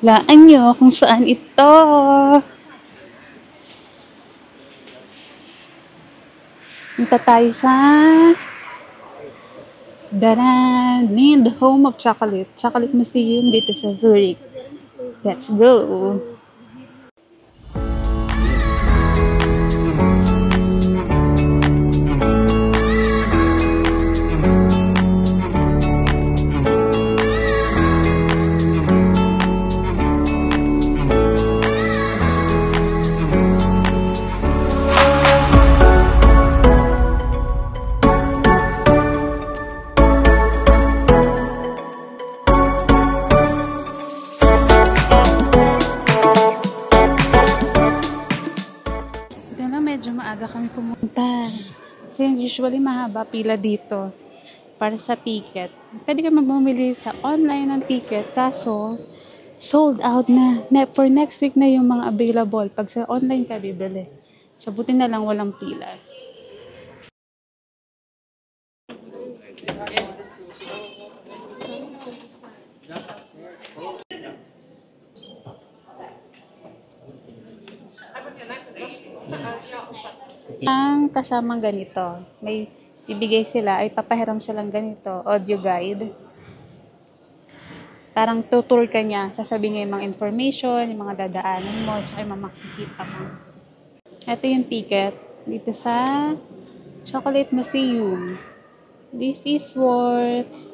Laan nyo kung saan ito. Punta tayo sa Daran, the home of chocolate. Chocolate Museum dito sa Zurich. Let's go! Medyo maaga kami pumunta. Kasi usually mahaba pila dito para sa ticket. Pwede ka bumili sa online ng ticket, kaso sold out na. For next week na yung mga available. Pag sa online ka bibili. So buti na lang walang pila. Ang kasamang ganito, may ibigay sila, ay papahiram silang ganito, audio guide. Parang tutur ka niya, sasabihin niya yung mga information, yung mga dadaanan mo, tsaka yung mga makikita mo. Ito yung ticket dito sa Chocolate Museum. This is worth,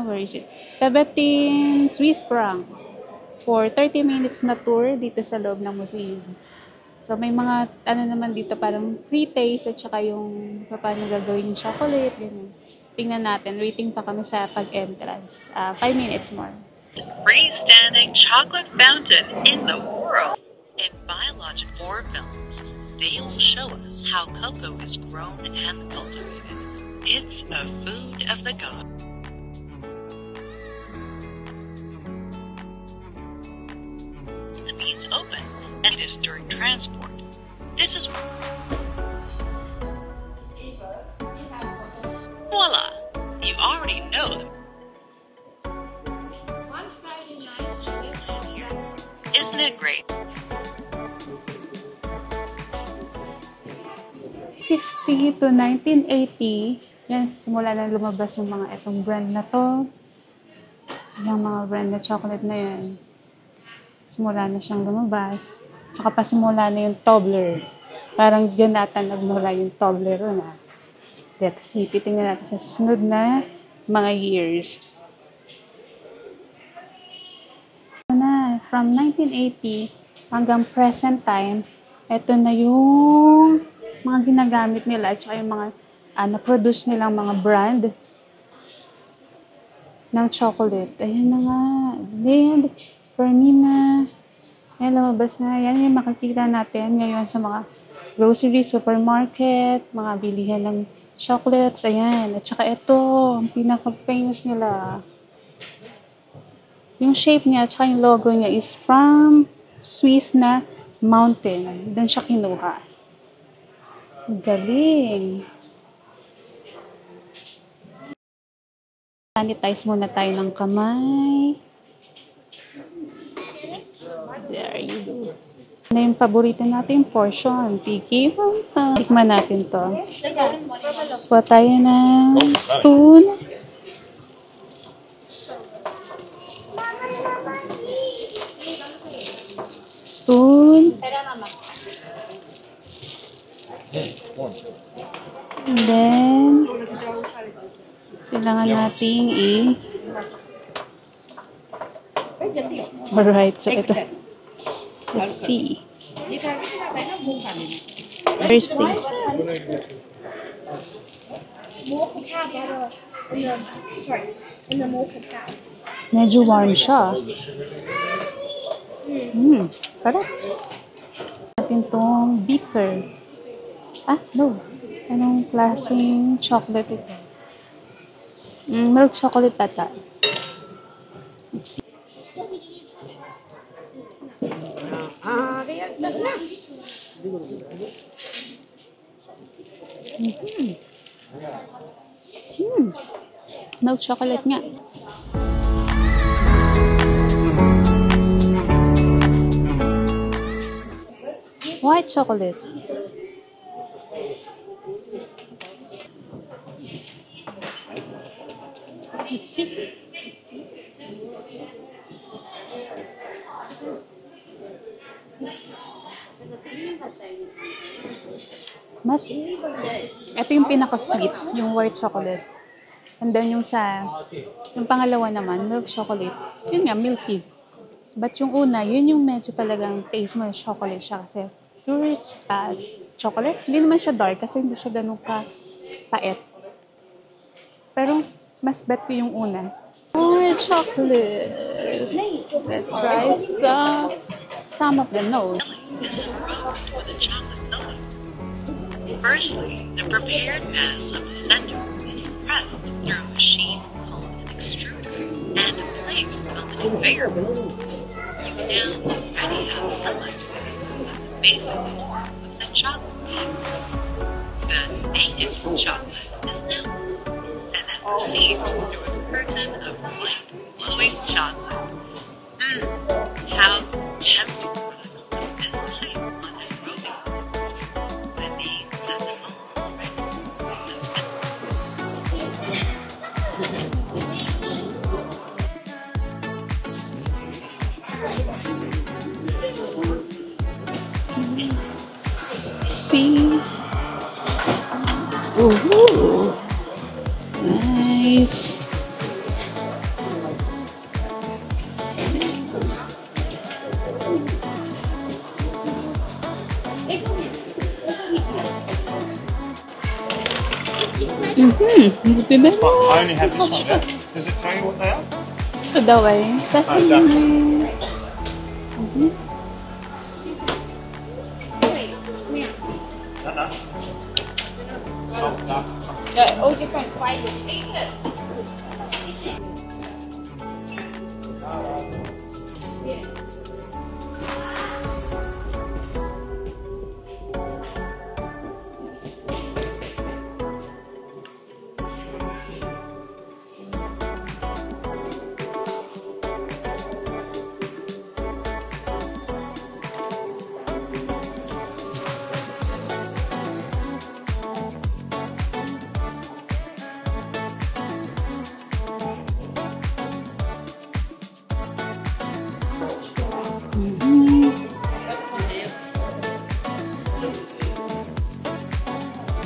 where is it? 17 Swiss franc for 30 minutes na tour dito sa loob ng museum. So, may mga, naman dito, parang free taste at saka yung paano gagawin yung chocolate, ganyan. Tingnan natin, waiting pa kami sa pag-entrance. 5 minutes more. Freestanding chocolate fountain in the world. In biologic lore films, they will show us how cocoa is grown and cultivated. It's a food of the gods. The beans open, and it is during transport. This is voila! You already know them. Isn't it great? 50 to 1980, yan, simula na lumabas yung mga itong brand na to. Yung mga brand na chocolate na yan. Simula na siyang lumabas. Tsaka pa simula na yung Tobler. Parang dyan natin nagmula yung Tobler na. Let's see, titingnan natin sa sunod na mga years. From 1980 hanggang present time, ito na yung mga ginagamit nila at saka yung mga na-produce nilang mga brand ng chocolate. Ayan na nga. Then, Fermina. Ayan, lumabas na. Yan yung makikita natin ngayon sa mga grocery, supermarket, mga bilihan ng chocolates. Ayan. At saka ito, ang pinaka-famous nila. Yung shape niya at saka yung logo niya is from Swiss na mountain. Doon siya kinuha. Galing. Sanitize muna tayo ng kamay. There you go. Ano yung paborito natin portion? Tiki. Tikman natin to. Kuha tayo ng spoon. Spoon. And then, kailangan nating Alright, so ito. Let's see. First taste. Medyo warm siya. Parang natin tong bitter. No. Anong klaseng chocolate ito? Milk chocolate ata. Let's see. Milk chocolate nga. white chocolate. Let's see. Ito yung pinaka-sweet, yung white chocolate. And then yung pangalawa naman, milk chocolate. Yun nga, milky. But yung una, yun yung medyo talagang taste mo yung chocolate siya kasi pure chocolate. Hindi naman siya dark kasi hindi siya ganun ka-pait. Pero mas bet ko yung una. More chocolate. Let's try some of the notes. Is enrobed with a chocolate filling. Firstly, the prepared mass of the center is pressed through a machine called an extruder and placed on the conveyor belt. You now already have some idea of the basic form of the chocolate mix. The native chocolate is now and then proceeds through a curtain of white, glowing chocolate. How tempting looks this type on anaerobic foods. The name says it all already. See? Ooh, nice. Buti na. I only have this one. Yeah? Does it tell you what they are? Ito daw ay sesame. No. Salt, dark. All different flavors.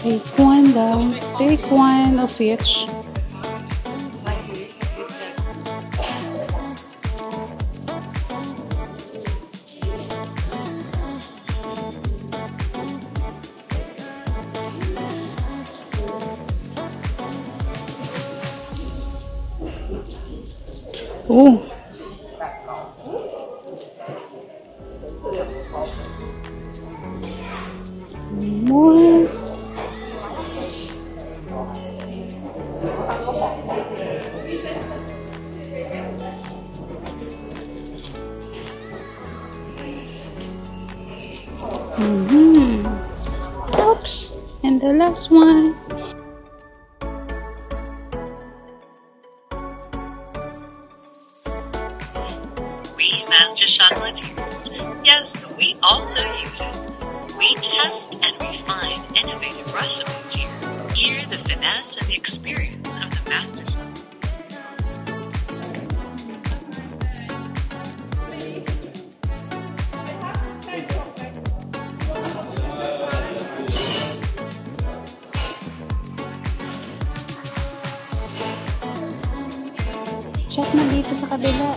Take one daw. Take one of each. Oh. More. Oops. And the last one. We master chocolatiers. Yes, we also use it. We test and refine innovative recipes here. Hear the finesse and the experience of the master chef. Check na dito sa kabila.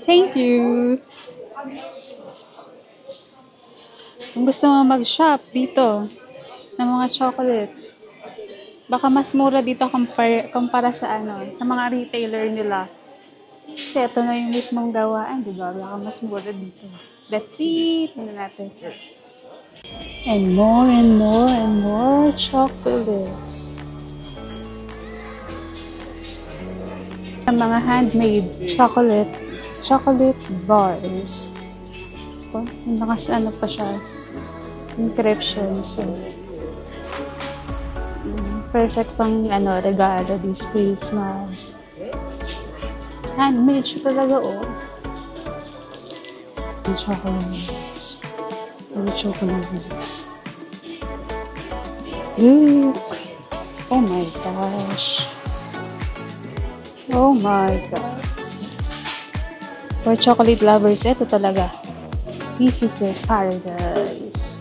Thank you. Kung gusto mo mag-shop dito ng mga chocolates, baka mas mura dito kumpara sa sa mga retailer nila. Kasi ito na yung mismong gawaan, di ba? Baka mas mura dito. Let's see. Tingnan natin. And more and more and more chocolates. Sa mga handmade chocolate bars. Oh, ano pa siya, encryption. So, perfect pang regalo this Christmas. Handmade siya talaga, oh. Yung chocolates. Yung chocolates. Look! Oh my gosh. Oh my God. For chocolate lovers, ito talaga. This is their paradise.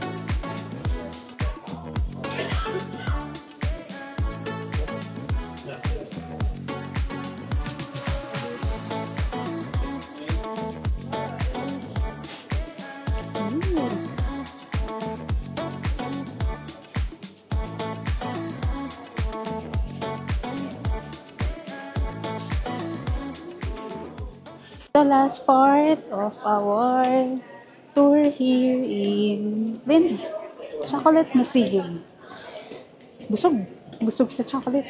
The last part of our tour here in Lin's Chocolate Museum. Busog sa chocolate.